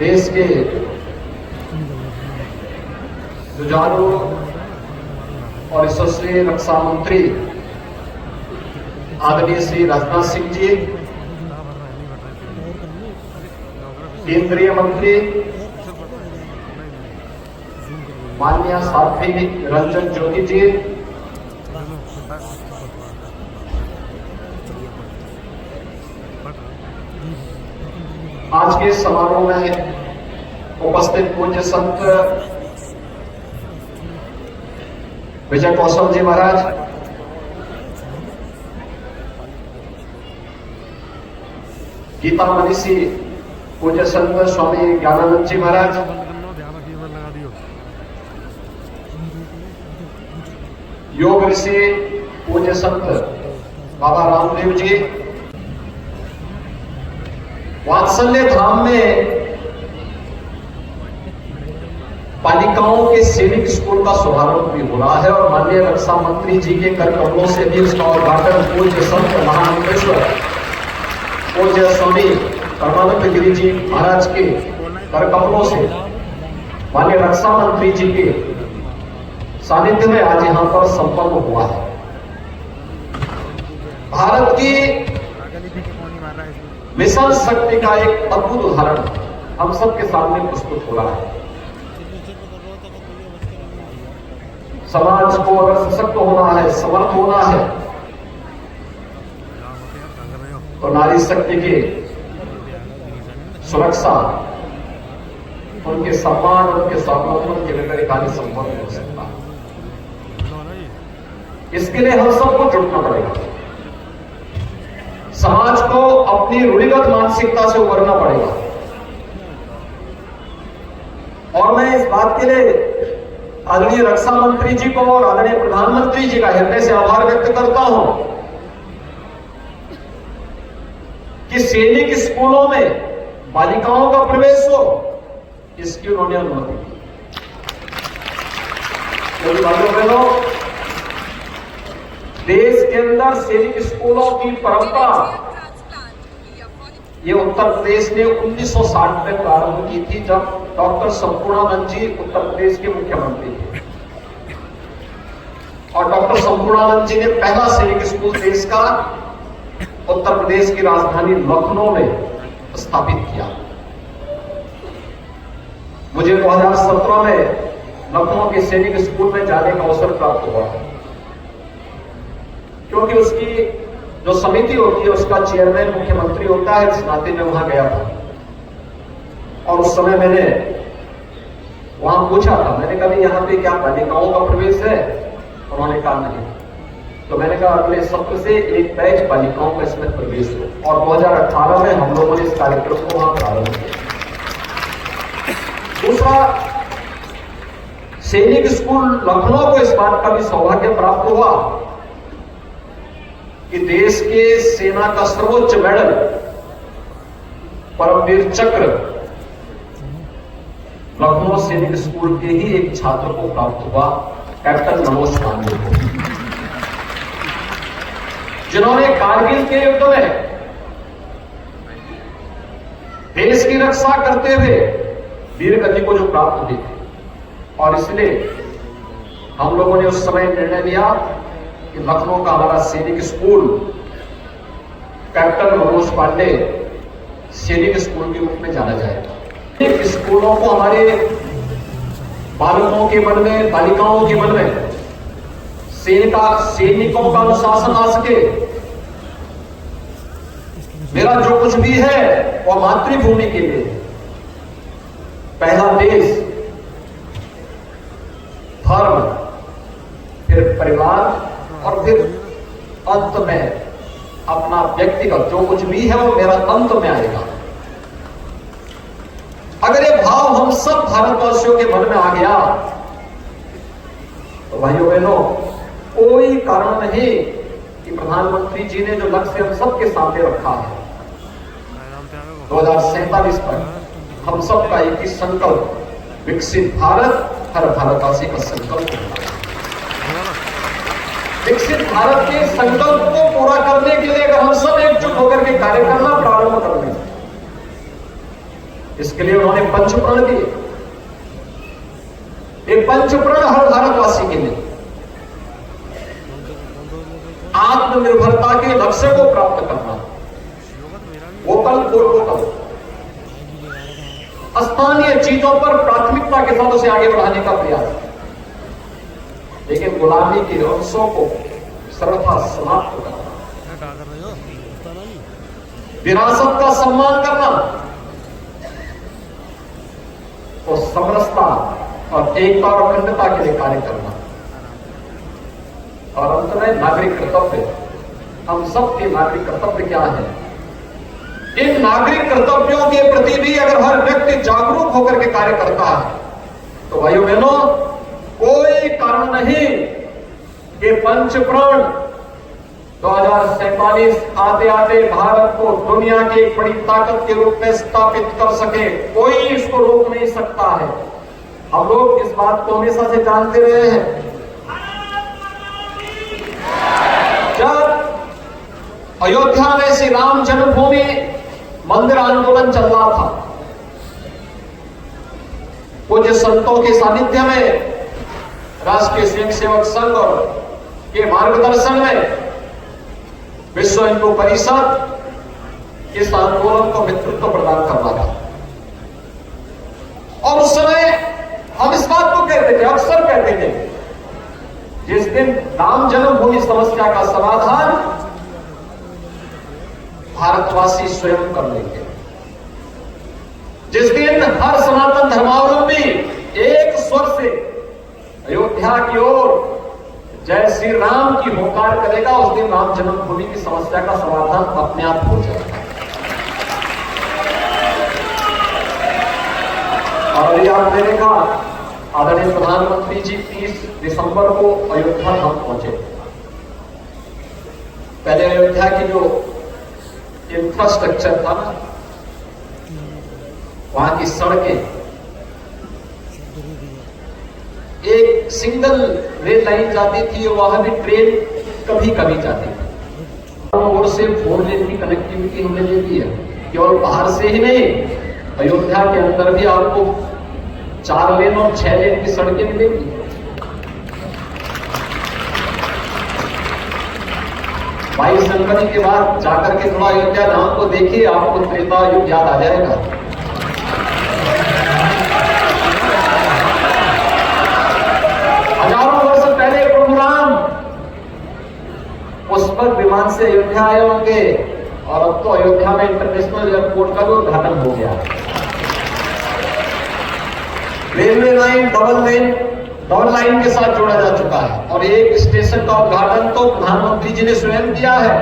देश के जुझारू और यशस्वी रक्षा मंत्री आदरणीय श्री राजनाथ सिंह जी, केंद्रीय मंत्री माननीय साध्वी रंजन ज्योति जी, आज के समारोह में उपस्थित पूज्य संत विजय कौशल जी महाराज, गीता मनीषी पूज्य संत स्वामी ज्ञानानंद जी महाराज, योग ऋषि पूज्य संत बाबा रामदेव जी, वात्सल्य धाम में बालिकाओं के सैनिक स्कूल का शुभारंभ भी हो रहा है और माननीय रक्षा मंत्री जी के कर कमलों से भी उसका उद्घाटन पूज्य संत महामंत्रेश्वर पूज्य स्वामी परमानंद गिरी जी महाराज के कर कमलों से माननीय रक्षा मंत्री जी के सानिध्य में आज यहां पर संपन्न हुआ है। भारत की मिशन शक्ति का एक अद्भुत उदाहरण हम सबके सामने प्रस्तुत हो रहा है। समाज को अगर सशक्त होना है, समर्थ होना है, तो नारी शक्ति की सुरक्षा, उनके सम्मान, उनके स्वावलंबन के बगैर कार्य संभव नहीं हो सकता। इसके लिए हम सबको जुटना पड़ेगा। समाज को अपनी रूढ़िगत मानसिकता से उबरना पड़ेगा। और मैं इस बात के लिए आदरणीय रक्षा मंत्री जी को और आदरणीय प्रधानमंत्री जी का हृदय से आभार व्यक्त करता हूं कि सैनिक स्कूलों में बालिकाओं का प्रवेश हो, इसकी उन्होंने अनुमति दी। भाइयों बहनों, देश के अंदर सैनिक स्कूलों की परंपरा ये उत्तर प्रदेश ने 1960 में प्रारंभ की थी, जब डॉक्टर संपूर्णानंद जी उत्तर प्रदेश के मुख्यमंत्री थे। और डॉक्टर संपूर्णानंद जी ने पहला सैनिक स्कूल देश का उत्तर प्रदेश की राजधानी लखनऊ में स्थापित किया। मुझे 2017 में लखनऊ के सैनिक स्कूल में जाने का अवसर प्राप्त हुआ, क्योंकि उसकी जो समिति होती है उसका चेयरमैन मुख्यमंत्री होता है। इस नाते में वहां गया था और उस समय मैंने वहां पूछा था, मैंने कहा यहां पे क्या बालिकाओं का प्रवेश है? उन्होंने कहा नहीं। तो मैंने कहा अगले सत्र से एक बैच बालिकाओं का इसमें प्रवेश हो। और 2018 में हम लोगों ने इस कार्यक्रम को वहां प्रारंभ किया। दूसरा, सैनिक स्कूल लखनऊ को इस बात का भी सौभाग्य प्राप्त हुआ कि देश के सेना का सर्वोच्च मेडल परमवीर चक्र लखनऊ सैनिक स्कूल के ही एक छात्र को प्राप्त हुआ, कैप्टन मनोज पांडे को, जिन्होंने कारगिल के युद्ध में देश की रक्षा करते हुए वीर गति को जो प्राप्त हुई थी। और इसलिए हम लोगों ने उस समय निर्णय लिया कि लखनऊ का हमारा सैनिक स्कूल कैप्टन मनोज पांडे सैनिक स्कूल के रूप में जाना जाएगा। स्कूलों को हमारे बालकों के मन में, बालिकाओं के मन में सैनिकों का अनुशासन आ सके। मेरा जो कुछ भी है वो मातृभूमि के लिए, पहला देश, धर्म, फिर परिवार और फिर अंत में अपना व्यक्तिगत जो कुछ भी है वो मेरा अंत में आएगा। अगर ये भाव हम सब भारतवासियों के मन में आ गया तो भाइयों बहनों, कोई कारण नहीं कि प्रधानमंत्री जी ने जो लक्ष्य हम सबके सामने रखा है 2047 तक हम सबका एक ही संकल्प, विकसित भारत, हर भारतवासी का संकल्प होगा। विकसित भारत के संकल्प को पूरा करने के लिए अगर हम सब एकजुट होकर के कार्य करना प्रारंभ कर दें, इसके लिए उन्होंने पंचप्रण दिए। एक पंचप्रण हर भारतवासी के लिए आत्मनिर्भरता के लक्ष्य को प्राप्त करना, वोकल फॉर लोकल, स्थानीय चीजों पर प्राथमिकता के साथ उसे आगे बढ़ाने का प्रयास, लेकिन गुलामी के अंशों को सर्वथा समाप्त करना, विरासत का सम्मान करना और समरसता और एकता और अखंडता के लिए कार्य करना, और अंत में नागरिक कर्तव्य। हम सबके नागरिक कर्तव्य क्या है? इन नागरिक कर्तव्यों के प्रति भी अगर हर व्यक्ति जागरूक होकर के कार्य करता है तो भाइयों बहनों, कोई कारण नहीं कि पंचप्रण 2047 आते आते भारत को दुनिया की एक बड़ी ताकत के रूप में स्थापित कर सके। कोई इसको रोक नहीं सकता है। हम लोग इस बात को हमेशा से जानते रहे हैं। जब अयोध्या में श्री राम जन्मभूमि मंदिर आंदोलन चल रहा था, कुछ संतों के सानिध्य में राष्ट्रीय स्वयंसेवक संघ के मार्गदर्शन में विश्व हिंदू परिषद इस आंदोलन को नेतृत्व प्रदान कर रहा था। और उस समय हम इस बात को कहते थे, अक्सर कहते थे, जिस दिन राम जन्मभूमि समस्या का समाधान भारतवासी स्वयं कर लेंगे, जिस दिन हर सनातन धर्मावलंबी एक स्वर से अयोध्या की ओर जय श्री राम की होकार करेगा, उस दिन राम जन्मभूमि की समस्या का समाधान अपने आप हो जाएगा। और अभी आपने देखा, आदरणीय प्रधानमंत्री जी 30 दिसंबर को अयोध्या धाम पहुंचे। पहले अयोध्या की जो इंफ्रास्ट्रक्चर था ना, वहां की सड़कें, एक सिंगल रेल लाइन जाती थी और वहां भी ट्रेन कभी कभी जाती थी। और से 4 लेन की कनेक्टिविटी हमने दे दी है। केवल बाहर से ही नहीं, अयोध्या के अंदर भी आपको 4 लेन और 6 लेन की सड़कें मिलेंगी। बाईस जनवरी के बाद जाकर के थोड़ा अयोध्या धाम को देखिए, आपको त्रेता युग याद आ जाएगा। हजारों वर्ष पहले प्रभु राम पुष्पक विमान से अयोध्या आए होंगे, और अब तो अयोध्या में इंटरनेशनल एयरपोर्ट का भी उद्घाटन हो गया। रेलवे लाइन डबल लाइन के साथ जोड़ा जा चुका है, और एक स्टेशन का उद्घाटन तो प्रधानमंत्री जी ने स्वयं किया है।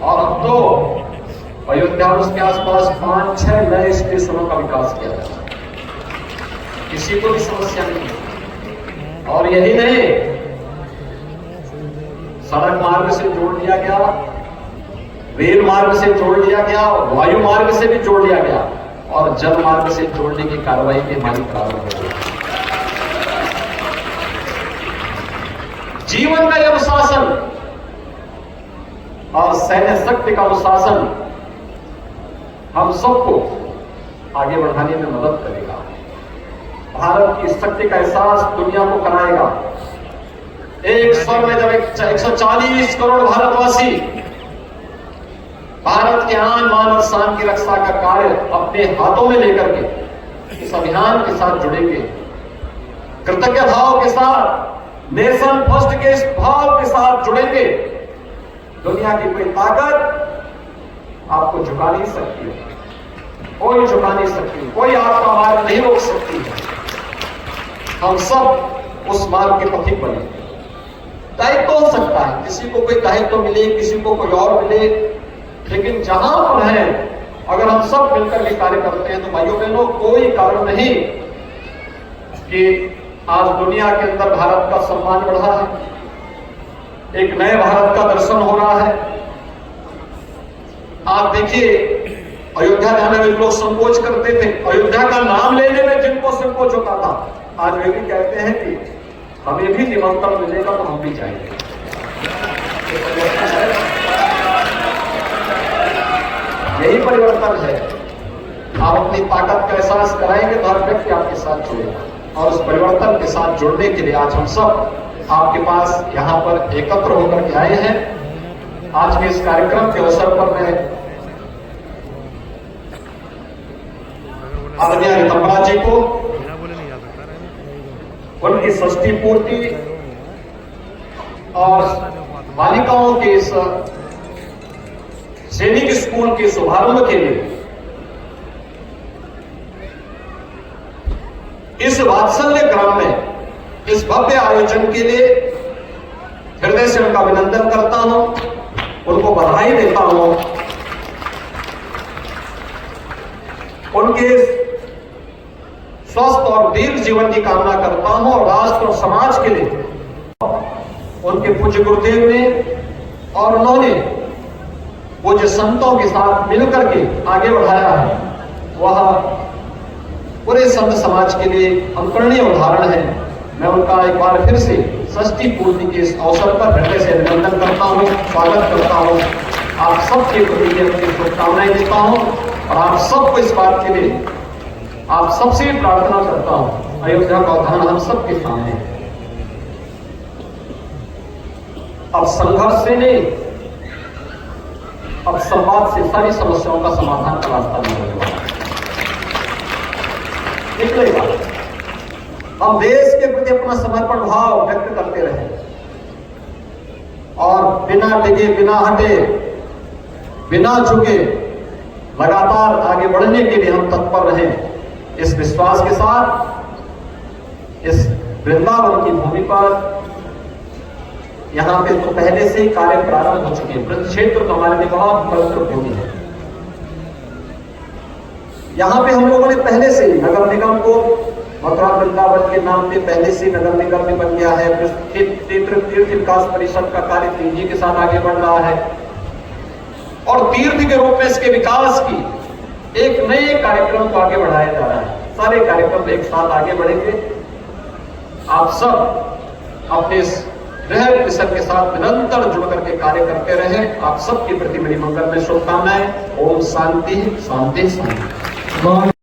और अब तो अयोध्या और उसके आसपास 5-6 नए स्टेशनों का विकास किया है, किसी को भी समस्या नहीं है। और यही नहीं, सड़क मार्ग से जोड़ दिया गया, रेल मार्ग से जोड़ दिया गया, वायु मार्ग से भी जोड़ दिया गया, और जल मार्ग से जोड़ने की कार्रवाई भी हमारी प्रारंभ हो गई। जीवन का अनुशासन और सैन्य शक्ति का अनुशासन हम सबको आगे बढ़ाने में मदद करेगा। भारत की शक्ति का एहसास दुनिया को कराएगा। एक स्वर में जब 140 करोड़ भारतवासी भारत के आन मान और शान की रक्षा का कार्य अपने हाथों में लेकर के इस अभियान के साथ जुड़ेंगे, कृतज्ञ भाव के साथ, नेशन फर्स्ट के इस भाव के साथ जुड़ेंगे, दुनिया की कोई ताकत आपको झुका नहीं सकती है, कोई झुका नहीं सकती, कोई आपका मार्ग नहीं रोक सकती है। हम सब उस मार्ग के पथिक बने। दायित्व हो सकता है, किसी को कोई दायित्व मिले, किसी को कोई और मिले, लेकिन जहां पर है, अगर हम सब मिलकर के कार्य करते हैं तो भाइयों बहनों, कोई कारण नहीं कि आज दुनिया के अंदर भारत का सम्मान बढ़ा है, एक नए भारत का दर्शन हो रहा है। आप देखिए, अयोध्या जाने में लोग संकोच करते थे, अयोध्या का नाम लेने में जिनको संकोच होता था, आज वे भी कहते हैं कि हमें भी निमंत्रण मिलेगा तो हम भी जाएंगे। यही परिवर्तन है। आप अपनी ताकत का एहसास कराएंगे तो हर व्यक्ति आपके साथ जुड़ेगा। और उस परिवर्तन के साथ जुड़ने के लिए आज हम सब आपके पास यहाँ पर एकत्र होकर के आए हैं। आज के इस कार्यक्रम के अवसर पर मैं आदरणीय रितंबरा जी को उनकी षष्ठी पूर्ति और बालिकाओं के इस सैनिक स्कूल के शुभारंभ के लिए, इस वात्सल्य ग्राम में इस भव्य आयोजन के लिए हृदय से उनका अभिनंदन करता हूं, उनको बधाई देता हूं। उनके स्वस्थ और दीर्घ जीवन की कामना करता हूं और राष्ट्र और समाज के लिए उनके पूज्य गुरुदेव ने और उन्होंने पूज्य संतों के साथ मिलकर के आगे बढ़ाया है, वह पूरे संत समाज के लिए अनुकरणीय उदाहरण है। मैं उनका एक बार फिर से षष्ठी पूर्ति के इस अवसर पर हृदय से अभिनंदन करता हूं, स्वागत करता हूं। आप सबके प्रति अपनी शुभकामनाएं देता हूं और आप सबको इस बात के लिए आप सबसे प्रार्थना करता हूं, अयोध्या का उदाहरण हम सबके सामने है। अब संघर्ष से नहीं, अब संवाद से सारी समस्याओं का समाधान का रास्ता निकलेगा। हम देश के प्रति अपना समर्पण भाव व्यक्त करते रहे और बिना डिगे, बिना हटे, बिना झुके लगातार आगे बढ़ने के लिए हम तत्पर रहे। इस विश्वास के साथ इस वृंदावन की भूमि पर यहां पे तो पहले से ही कार्य प्रारंभ हो चुके हैं। ब्रज क्षेत्र तो हमारे लिए बहुत पवित्र भूमि है। यहां पे हम लोगों ने पहले से ही नगर निगम को मथुरा वृंदावन के नाम पे पहले से नगर निगम में बन गया है। तीर्थ विकास परिषद का कार्य तेजी के साथ आगे बढ़ रहा है और तीर्थ के रूप में इसके विकास की एक नए कार्यक्रम को आगे बढ़ाया जा रहा है। सारे कार्यक्रम एक साथ आगे बढ़ेंगे। आप सब अपने इस दृढ़ मिशन के साथ निरंतर जुड़ करके कार्य करते रहें। आप सबके प्रति मेरी मंगल में शुभकामनाएं। ओम शांति शांति शांति।